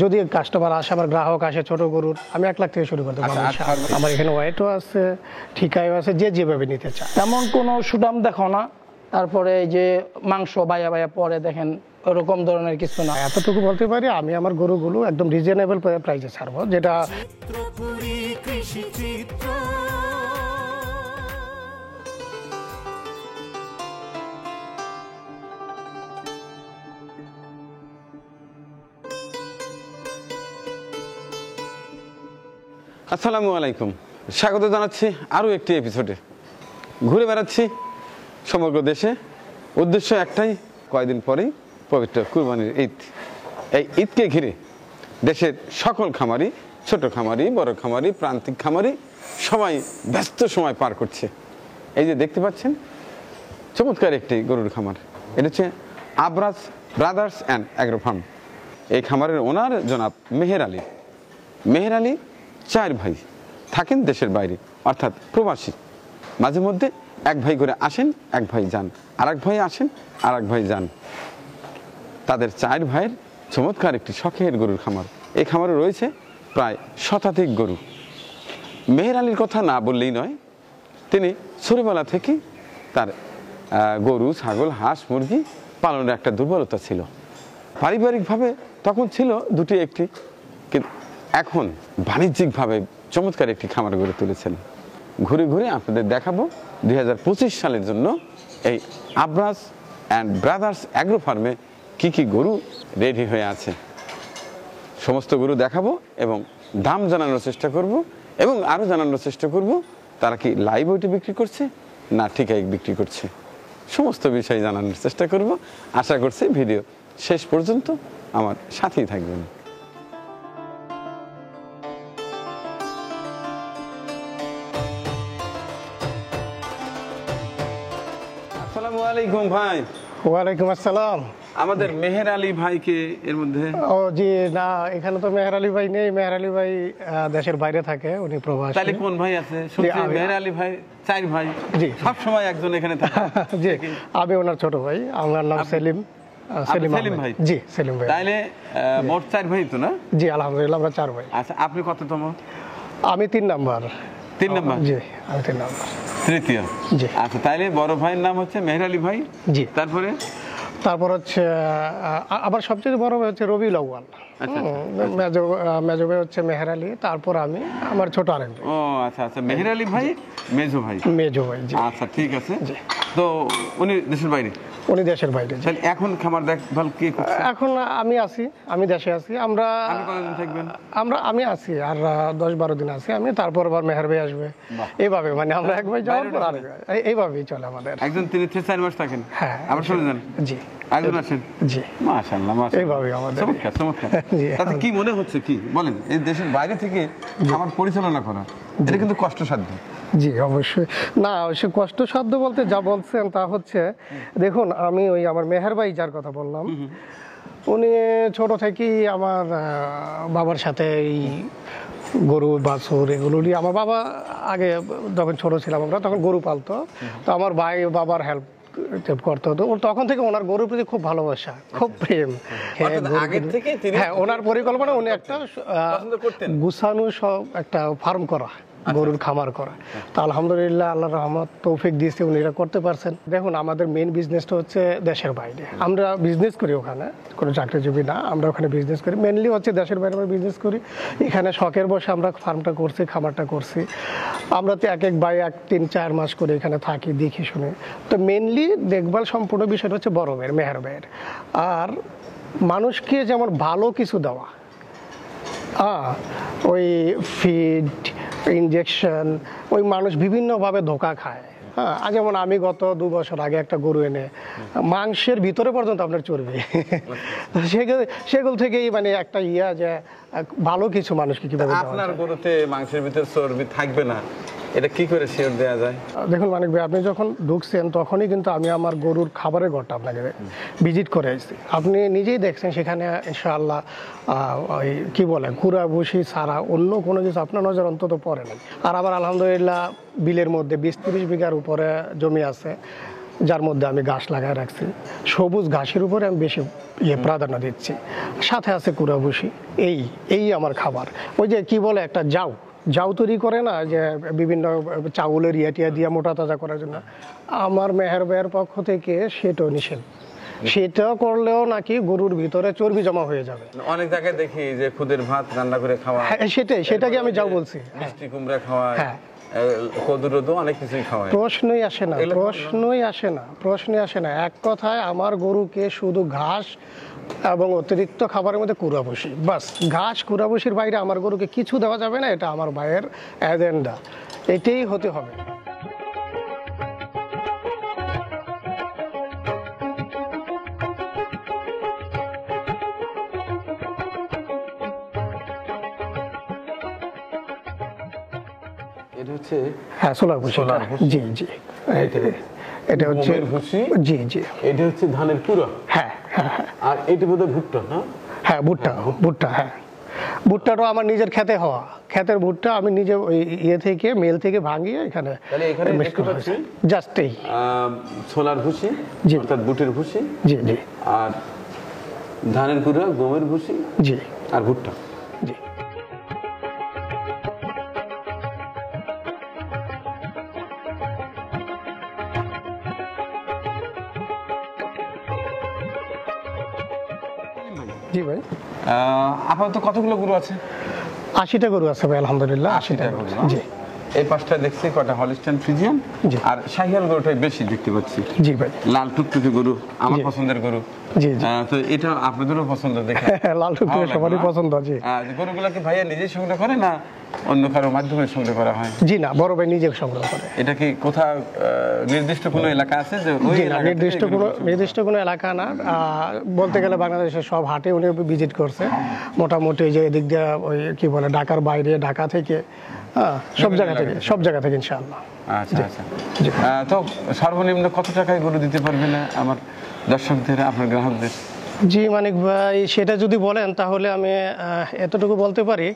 যদি কাস্টমার আসে, আমার গ্রাহক আসে ছোট গরুর, আমি 1 লাখ থেকে শুরু করতে পারবো। আমার এখানে হোয়াইটও আছে, ঠিকাইও আছে, যে যেভাবে নিতে চায়। তেমন কোনো সুদাম দেখো না। তারপরে এই যে মাংস বাইয়া বাইয়া পরে দেখেন, ওরকম ধরনের কিছু না। এতটুকু বলতে পারি, আমি আমার গরুগুলো একদম রিজনেবল প্রাইসে ছাড়বো, যেটা আসসালামু আলাইকুম, স্বাগত জানাচ্ছি আরও একটি এপিসোডে। ঘুরে বেড়াচ্ছি সমগ্র দেশে, উদ্দেশ্য একটাই, কয়েকদিন পরেই পবিত্র কুরবানির ঈদ। এই ঈদকে ঘিরে দেশের সকল খামারি, ছোট খামারি, বড় খামারি, প্রান্তিক খামারি সবাই ব্যস্ত সময় পার করছে। এই যে দেখতে পাচ্ছেন চমৎকার একটি গরুর খামার, এটা হচ্ছে আবরাজ ব্রাদার্স অ্যান্ড অ্যাগ্রো ফার্ম। এই খামারের ওনার জনাব মেহের আলী। মেহের আলী 4 ভাই, থাকেন দেশের বাইরে, অর্থাৎ প্রবাসী। মাঝে মধ্যে 1 ভাই করে আসেন, 1 ভাই যান, আর 1 ভাই আসেন, আর 1 ভাই যান। তাদের 4 ভাইয়ের চমৎকার একটি শখের গরুর খামার। এই খামারে রয়েছে প্রায় শতাধিক গরু। মেহের আলীর কথা না বললেই নয়, তিনি ছোটবেলা থেকে তার গরু, ছাগল, হাঁস, মুরগি পালনের একটা দুর্বলতা ছিল। পারিবারিকভাবে তখন ছিল 2টি একটি, কিন্তু এখন বাণিজ্যিকভাবে চমৎকার একটি খামার গড়ে তুলেছেন। ঘুরে ঘুরে আপনাদের দেখাবো 2025 সালের জন্য এই আবরাজ অ্যান্ড ব্রাদার্স অ্যাগ্রো ফার্মে কী কী গরু রেডি হয়ে আছে। সমস্ত গরু দেখাবো এবং দাম জানানোর চেষ্টা করব, এবং আরও জানানোর চেষ্টা করব তারা কি লাইভ ওয়েটে বিক্রি করছে না ঠিকায় বিক্রি করছে। সমস্ত বিষয় জানানোর চেষ্টা করব। আশা করছি ভিডিও শেষ পর্যন্ত আমার সাথেই থাকবেন। আসসালামু আলাইকুম ভাই। ওয়ালাইকুম আসসালাম। আমাদের মেহের আলী ভাইকে এর মধ্যে? ও জি, না, এখানে তো মেহের আলী ভাই নেই। মেহের আলী ভাই দেশের বাইরে থাকে, উনি প্রবাসী। তাহলে কোন ভাই আছে? মেহের আলী ভাই 4 ভাই, জি, সব সময় একজন এখানে থাকে। জি, আমি ওনার ছোট ভাই, আমার নাম সেলিম। সেলিম ভাই? জি, সেলিম ভাই। তাইলে মোট 4 ভাই তো না? জি, আলহামদুলিল্লাহ আমরা 4 ভাই। আচ্ছা, আপনি কততম? আমি 3 নাম্বার। 3 নাম্বার? জি, আমি 3 নাম্বার, তৃতীয়। জি। আচ্ছা, তাইলে বড় ভাইয়ের নাম হচ্ছে মেহের আলী ভাই। জি। তারপর হচ্ছে আবার সবচেয়ে বড় ভাই হচ্ছে রবিউল আউয়াল। মেজো ভাই হচ্ছে মেহের আলী, তারপর আমি, আমার ছোট আরেক ভাই। ও আচ্ছা আচ্ছা, মেহের আলী ভাই মেজো ভাই। মেজো ভাই, জি। আচ্ছা, ঠিক আছে। তো উনি দেশের বাইরে? উনি দেশের বাইরে। এখন খামার দেখভাল কি করছে? এখন আমি আছি, আমি দেশে আছি। আমরা কতদিন থাকবেন? আমি আছি আর 10-12 দিন আছি আমি, তারপর আবার মেহের ভাই আসবে। এইভাবে মানে আমরা 1 ভাই যাওয়ার পর আরেক ভাই, এইভাবেই চলে আমাদের। একজন 3 থেকে 4 মাস থাকেন? হ্যাঁ। আবার চলে যান? জি। একজন আসেন? জি। মাশাআল্লাহ মাশাআল্লাহ, এইভাবেই আমাদের। চমৎকার চমৎকার। তাতে কি মনে হচ্ছে, কি বলেন, এই দেশের বাইরে থেকে খামার পরিচালনা করা এটা কিন্তু কষ্টসাধ্য? জি, অবশ্যই। না, সে কষ্টসাধ্য বলতে যা বলছেন তা হচ্ছে, দেখুন, আমি ওই আমার মেহের ভাই যার কথা বললাম, উনি ছোট থেকেই আমার বাবার সাথে এই গরু, বাছুর এগুলো নিয়ে, আমার বাবা আগে যখন ছোট ছিলাম আমরা তখন গরু পালতো, তো আমার ভাই বাবার হেল্প করতে হতো। তখন থেকে ওনার গরুর প্রতি খুব ভালোবাসা, খুব প্রেম। হ্যাঁ, ওনার পরিকল্পনা, উনি একটা গুছানো সব একটা ফার্ম করা, গরুর খামার করা। তো আলহামদুলিল্লাহ, আল্লাহর রহমত, তৌফিক দিয়েছে, উনি এটা করতে পারছেন। দেখুন, আমাদের মেইন বিজনেসটা হচ্ছে দেশের বাইরে। আমরা বিজনেস করি ওখানে, কোনো চাকরিজীবী না, আমরা ওখানে বিজনেস করি। মেনলি হচ্ছে দেশের বাইরে আমরা বিজনেস করি। এখানে শখের বসে আমরা ফার্মটা করছি, খামারটা করছি। আমরা তো এক ভাই 3-4 মাস করে এখানে থাকি, দেখি শুনে। তো মেনলি দেখভাল সম্পূর্ণ বিষয়টা হচ্ছে বড় ভাইয়ের, মেহের ভাইয়ের। আর মানুষকে যেমন ভালো কিছু দেওয়া, ওই ফিড, ইনজেকশন, ওই মানুষ বিভিন্নভাবে ধোঁকা খায়। হ্যাঁ, যেমন আমি গত 2 বছর আগে একটা গরু এনে মাংসের ভিতরে পর্যন্ত আপনার চর্বি, সেগুলো থেকেই মানে একটা যে ভালো কিছু মানুষকে কিভাবে। আপনার গরুতে মাংসের ভিতরে চর্বি থাকবে না, এটা কি করে শিওর দেওয়া যায়? দেখুন মানিক ভাই, আপনি যখন ঢুকছেন তখনই কিন্তু আমি আমার গরুর খাবারের ঘরটা আপনাকে ভিজিট করে এসেছি। আপনি নিজেই দেখছেন সেখানে ইনশাআল্লাহ ওই কি বলে গুঁড়া ভুসি ছাড়া অন্য কোনো কিছু আপনার নজর অন্তত পড়ে নাই। আর আবার আলহামদুলিল্লাহ বিলের মধ্যে 20-30 বিঘার উপরে জমি আছে, যার মধ্যে আমি ঘাস লাগায় রাখছি। সবুজ ঘাসের উপরে আমি বেশি প্রাধান্য দিচ্ছি, সাথে আছে কুড়া ভুসি। এই আমার খাবার। ওই যে কি বলে একটা জাউ তৈরি করে না, যে বিভিন্ন চাউলের টিয়া দিয়ে মোটা তাজা করার জন্য, আমার মেহের ভাইয়ের পক্ষ থেকে সেটাও নিষেধ। সেটা করলেও নাকি গরুর ভিতরে চর্বি জমা হয়ে যাবে। অনেক জায়গায় দেখি যে খুদের ভাত রান্না করে খাওয়া, হ্যাঁ, সেটাকে আমি যাও বলছি। মিষ্টি কুমড়া খাওয়া, হ্যাঁ। কদুরদো অনেক কিছুই খাওয়া। প্রশ্নই আসে না। এক কথায় আমার গরুকে শুধু ঘাস এবং অতিরিক্ত খাবারের মধ্যে কুড়াভুসি, বাস। ঘাস কুড়াভুসির বাইরে আমার গরুকে কিছু দেওয়া যাবে না, এটা আমার ভাইয়ের এজেন্ডা, এটাই হতে হবে। এটা হচ্ছে হ্যাঁ, সোলার ভুসি। সোলার ভুসি। জি এটা হচ্ছে গমের ভুসি। জি এটা হচ্ছে ধানের কুড়া। হ্যাঁ। আর এটা বোধহয় ভুট্টা না? হ্যাঁ, ভুট্টা। হ্যাঁ, ভুট্টাটাও আমার নিজের খেতে হওয়া, ক্ষেতের ভুট্টা আমি নিজে ওই থেকে মেল থেকে ভাঙিয়ে এখানে তাহলে এখানে দেখতে পাচ্ছি জাস্ট এই ছোলার ভুসি, জি। অর্থাৎ বুটের ভুসি। জি আর ধানের কুড়া, গমের ভুসি জি আর ভুট্টা। জি জি ভাই। আপাতত কতগুলো গরু আছে? 80টা গরু আছে ভাই, আলহামদুলিল্লাহ 80টা গরু। জি এই পাঁচটা দেখছি কটা হলিস্টাইন ফ্রিজিয়ান, জি। আর শাহিয়াল গরুটাই বেশি দেখতে পাচ্ছি। জি ভাই। লাল টুকটুকে গরু আমার জি। পছন্দের গরু। জি তো এটা আপনাদেরও পছন্দ দেখে? লাল টুকটুকে ভালো লাগলো, সবারই না? পছন্দ। জি গরুগুলো কি ভাইয়া নিজেই সংগ্রহ করে না অন্য কারো মাধ্যমে সংগ্রহ করা হয়? জি না, বড় ভাই নিজে সংগ্রহ করে। এটা কি কোথাও নির্দিষ্ট কোনো এলাকা আছে যে ওই জি না, এলাকা থেকে এগুলো নির্দিষ্ট কোনো এলাকা না। বলতে গেলে বাংলাদেশের সব হাটে উনি ভিজিট করছে মোটামুটি, যে এদিক দিয়ে ওই কি বলে ঢাকার বাইরে, ঢাকা থেকে, সব জায়গা থেকে ইনশাআল্লাহ। আচ্ছা। তো সর্বনিম্ন কত টাকায় গরু দিতে পারবেন আমার দর্শকদের, আপনার গ্রাহকদের? জি মানিক ভাই, সেটা যদি বলেন তাহলে আমি এতটুকু বলতে পারি,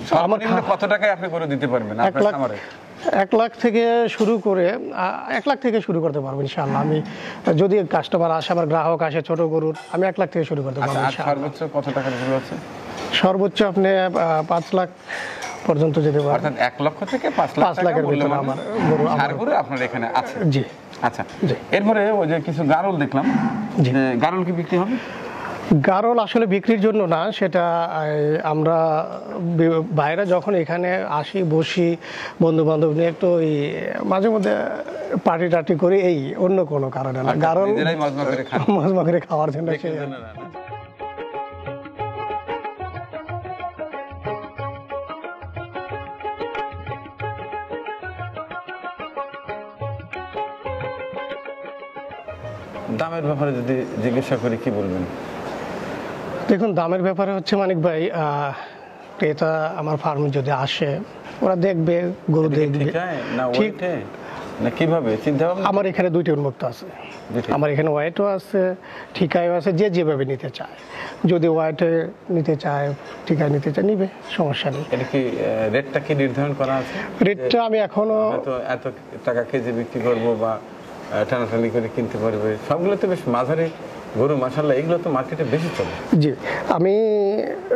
সর্বনিম্ন কত টাকায় আপনি গরু দিতে পারবেন আপনার খামারে? 1 লাখ থেকে শুরু করে 1 লাখ থেকে শুরু করতে পারবো ইনশাআল্লাহ। আমি যদি কাস্টমার আসে, আমার গ্রাহক আসে ছোট গরুর, আমি 1 লাখ থেকে শুরু করতে পারবো আর ইনশাআল্লাহ। সর্বোচ্চ কত টাকার গরু আছে? সর্বোচ্চ আপনি 5 লাখ পর্যন্ত যেতে পারবেন। অর্থাৎ 1 লক্ষ থেকে 5 লাখ 5 লাখের ভিতরে আমার গরু, সার গরু আপনার এখানে আছে? জি। আচ্ছা, এরপরে ওই যে কিছু গারল দেখলাম, গারল কি বিক্রি হবে? গারল আসলে বিক্রির জন্য না, সেটা আমরা বাইরে যখন এখানে আসি, বসি, বন্ধু বান্ধব নিয়ে একটু ওই মাঝে মধ্যে পার্টি টাটি করি, এই অন্য কোনো কারণে না। গারল নিজেরাই মজমা করে খান? মজমা করে খাওয়ার জন্য। দামের ব্যাপারে যদি জিজ্ঞাসা করি কি বলবেন? দেখুন, দামের ব্যাপারে হচ্ছে মানিক ভাই, ক্রেতা আমার ফার্মে যদি আসে, ওরা দেখবে, গরু দেখবে ঠিক না কিভাবে চিন্তা ভাবনা? আমার এখানে 2টি উন্মুক্ত আছে। আমার এখানে ওয়াইটও আছে, ঠিকায়ও আছে, যে যেভাবে নিতে চায়। যদি ওয়াইটে নিতে চায়, ঠিকায় নিতে চায়, নিবে, সমস্যা নেই। এটা কি রেটটা কি নির্ধারণ করা আছে? রেটটা আমি এখনো এত টাকা কেজি বিক্রি করবো বা টানাটানি করে কিনতে পারবে, সবগুলো তো বেশ মাঝারি গরু, মাশাআল্লাহ, এগুলো তো মার্কেটে বেশি চলে। জি, আমি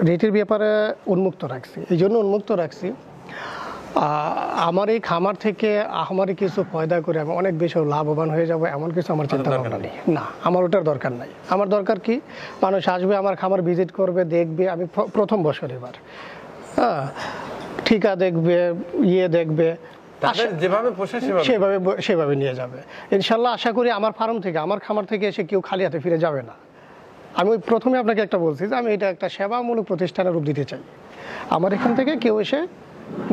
রেটের ব্যাপারে উন্মুক্ত রাখছি, এই জন্য উন্মুক্ত রাখছি, আমার এই খামার থেকে আমারই কিছু পয়দা করে আমি অনেক বেশি লাভবান হয়ে যাব, এমন কিছু আমার চিন্তা ভাবনা নেই। না, আমার ওটার দরকার নাই। আমার দরকার কি, মানুষ আসবে, আমার খামার ভিজিট করবে, দেখবে। আমি প্রথম বছর এবার ঠিকা দেখবে, দেখবে, যেভাবে সেভাবে নিয়ে যাবে ইনশাল্লাহ। আশা করি আমার ফার্ম থেকে, আমার খামার থেকে এসে কেউ খালি হাতে ফিরে যাবে না। আমি ওই প্রথমে আপনাকে একটা বলছি যে আমি এটা একটা সেবামূলক প্রতিষ্ঠানের রূপ দিতে চাই। আমার এখান থেকে কেউ এসে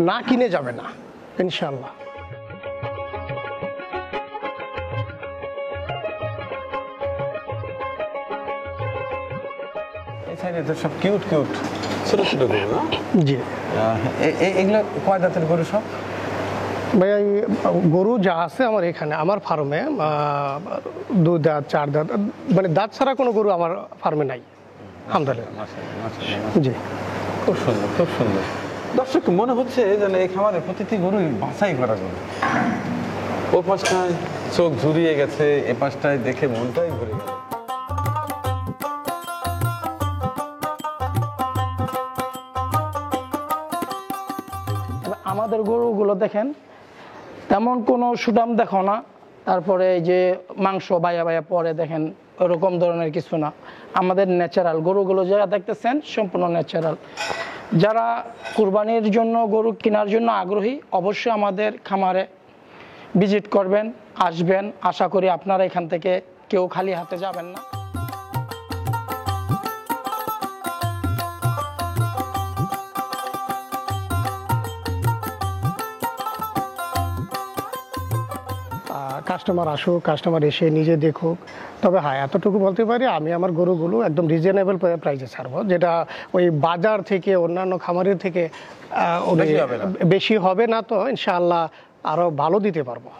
না কিনে যাবে না ইনশাল্লাহ। সব কিউট কিউট ছোট ছোট গরু না? জি। এগুলো কয় দাঁতের গরু সব? ভাই, গরু যা আছে আমার এখানে, আমার ফার্মে 2 দাঁত 4 দাঁত, মানে দাঁত ছাড়া কোনো গরু আমার ফার্মে নাই, আলহামদুলিল্লাহ। জি, খুব সুন্দর, খুব সুন্দর। দর্শক, মনে হচ্ছে যেন এই খামারে প্রতিটি গরুই বাছাই করা গরু। ও পাশটায় চোখ জুড়িয়ে গেছে, এ পাশটায় দেখে মনটাই ভরে গেল। আমাদের গরুগুলো দেখেন তেমন কোনো সুঠাম দেখো না, তারপরে এই যে মাংস বায়া বায়া পরে দেখেন ওরকম ধরনের কিছু না। আমাদের ন্যাচারাল গরুগুলো যারা দেখতেছেন সম্পূর্ণ ন্যাচারাল। যারা কুরবানির জন্য গরু কেনার জন্য আগ্রহী অবশ্যই আমাদের খামারে ভিজিট করবেন, আসবেন। আশা করি আপনারা এখান থেকে কেউ খালি হাতে যাবেন না। কাস্টমার আসুক, কাস্টমার এসে নিজে দেখুক। তবে হ্যাঁ, এতটুকু বলতে পারি, আমি আমার গরুগুলো একদম রিজনেবল প্রাইসে ছাড়বো, যেটা ওই বাজার থেকে অন্যান্য খামারের থেকে বেশি হবে না। তো ইনশাআল্লাহ আরো ভালো দিতে পারবো,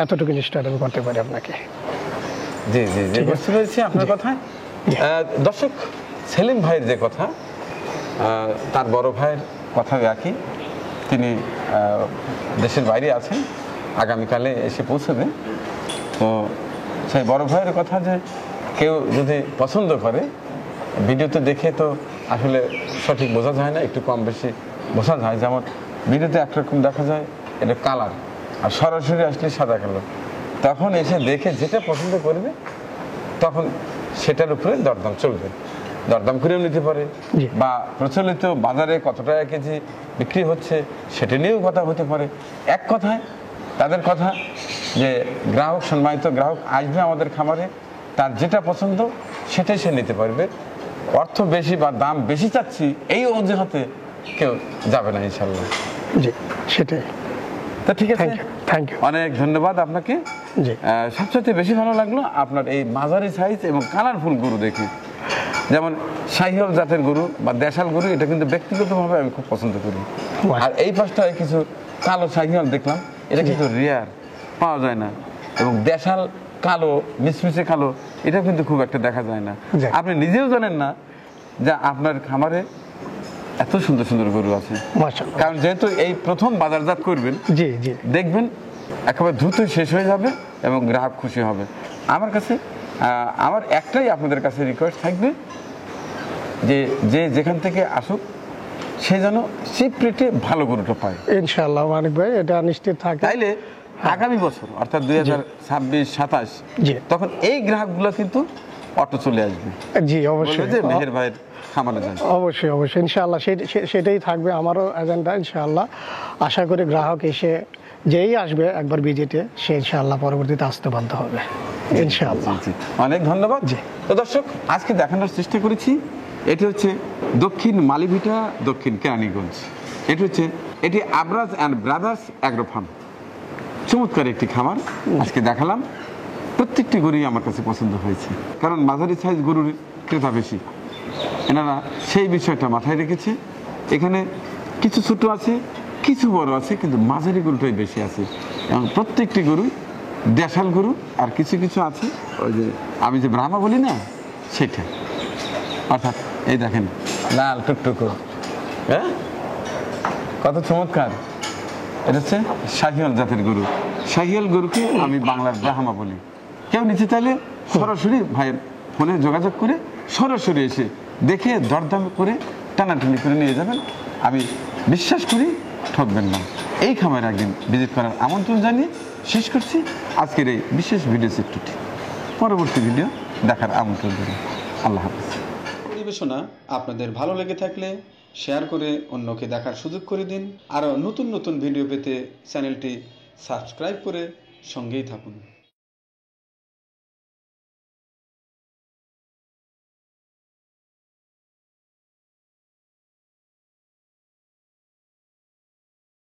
এতটুকু নিশ্চয় আমি করতে পারি আপনাকে। জি জি জি, বুঝতে পেরেছি আপনার কথায়। দর্শক, সেলিম ভাইয়ের যে কথা, তার বড় ভাইয়ের কথা একই। তিনি দেশের বাইরে আছেন, আগামীকালে এসে পৌঁছবে। তো সেই বড় ভাইয়ের কথা যে কেউ যদি পছন্দ করে, ভিডিওতে দেখে তো আসলে সঠিক বোঝা যায় না, একটু কম বেশি বোঝা যায়। যেমন ভিডিওতে একরকম দেখা যায়, এটা কালার, আর সরাসরি আসলে সাদা কালো। তখন এসে দেখে যেটা পছন্দ করবে তখন সেটার উপরে দরদাম চলবে, দরদাম করেও নিতে পারে। বা প্রচলিত বাজারে কত টাকা কেজি বিক্রি হচ্ছে সেটা নিয়েও কথা হতে পারে। এক কথায় তাদের কথা যে গ্রাহক, সম্মানিত গ্রাহক আসবে আমাদের খামারে, তার যেটা পছন্দ সেটাই সে নিতে পারবে। অর্থ বেশি বা দাম বেশি চাচ্ছি এই অজুহাতে কেউ যাবে না ইনশাল্লাহ। জি, সেটাই। তো ঠিক আছে, থ্যাংক ইউ, অনেক ধন্যবাদ আপনাকে। জি, সবচেয়ে বেশি ভালো লাগলো আপনার এই মাঝারি সাইজ এবং কালারফুল গরু দেখে। যেমন শাহিওয়াল জাতের গরু বা দেশাল গরু, এটা কিন্তু ব্যক্তিগতভাবে আমি খুব পছন্দ করি। আর এই পাশটায় কিছু কালো শাহিওয়াল দেখলাম, এটা কিন্তু রেয়ার, পাওয়া যায় না। এবং দেশাল কালো, মিসমিসে কালো, এটা কিন্তু খুব একটা দেখা যায় না। আপনি নিজেও জানেন না যে আপনার খামারে এত সুন্দর সুন্দর গরু আছে। কারণ যেহেতু এই প্রথম বাজারজাত করবেন, জি জি, দেখবেন একেবারে দ্রুত শেষ হয়ে যাবে এবং গ্রাহক খুশি হবে। আমার কাছে আমার একটাই আপনাদের কাছে রিকোয়েস্ট থাকবে যে যে যেখান থেকে আসুক সে যেন চিপ রেটে ভালো গরুটা পায় ইনশাআল্লাহ। মানিক ভাই, এটা নিশ্চিত থাকে। তাইলে আগামী বছর অর্থাৎ 2026-27 তখন এই গ্রাহকগুলো কিন্তু অটো চলে আসবে। জি অবশ্যই, মেহের ভাইয়ের খামারে যায়। অবশ্যই অবশ্যই, ইনশাআল্লাহ সেটাই থাকবে আমারও এজেন্ডা। ইনশাআল্লাহ আশা করি গ্রাহক এসে যেই আসবে একবার ভিজিটে, সে ইনশাআল্লাহ পরবর্তীতে আসতে বাধ্য হবে ইনশাআল্লাহ। অনেক ধন্যবাদ। তো দর্শক, আজকে দেখানোর চেষ্টা করেছি, এটি হচ্ছে দক্ষিণ মালিভিটা, দক্ষিণ কেরানীগঞ্জ। এটি আবরাজ অ্যান্ড ব্রাদার্স অ্যাগ্রো ফার্ম। চমৎকার একটি খামার আজকে দেখালাম। প্রত্যেকটি গরুই আমার কাছে পছন্দ হয়েছে, কারণ মাঝারি সাইজ গরুর ক্রেতা বেশি। এনারা সেই বিষয়টা মাথায় রেখেছে। এখানে কিছু ছোট আছে, কিছু বড় আছে, কিন্তু মাঝারি গরুটাই বেশি আছে। এবং প্রত্যেকটি গরুই দেশাল গরু, আর কিছু কিছু আছে ওই যে আমি যে ব্রাহ্মা বলি না, সেটা। অর্থাৎ এই দেখেন লাল টুকটুকো, হ্যাঁ, কত চমৎকার। এটা হচ্ছে শাহিওয়াল জাতের গরু। শাহিওয়াল গরুকে আমি বাংলার ব্রাহ্মা বলি। কেউ নিতে চাইলে সরাসরি ভাইয়ের ফোনে যোগাযোগ করে সরাসরি এসে দেখে দরদাম করে টানাটানি করে নিয়ে যাবেন। আমি বিশ্বাস করি ঠকবেন না। এই খামারে একদিন ভিজিট করার আমন্ত্রণ জানিয়ে শেষ করছি আজকের এই বিশেষ ভিডিও চিত্রটি। পরবর্তী ভিডিও দেখার আমন্ত্রণ জানাই। আল্লাহ হাফেজ। পরিবেশনা আপনাদের ভালো লেগে থাকলে শেয়ার করে অন্যকে দেখার সুযোগ করে দিন। আরও নতুন নতুন ভিডিও পেতে চ্যানেলটি সাবস্ক্রাইব করে সঙ্গেই থাকুন।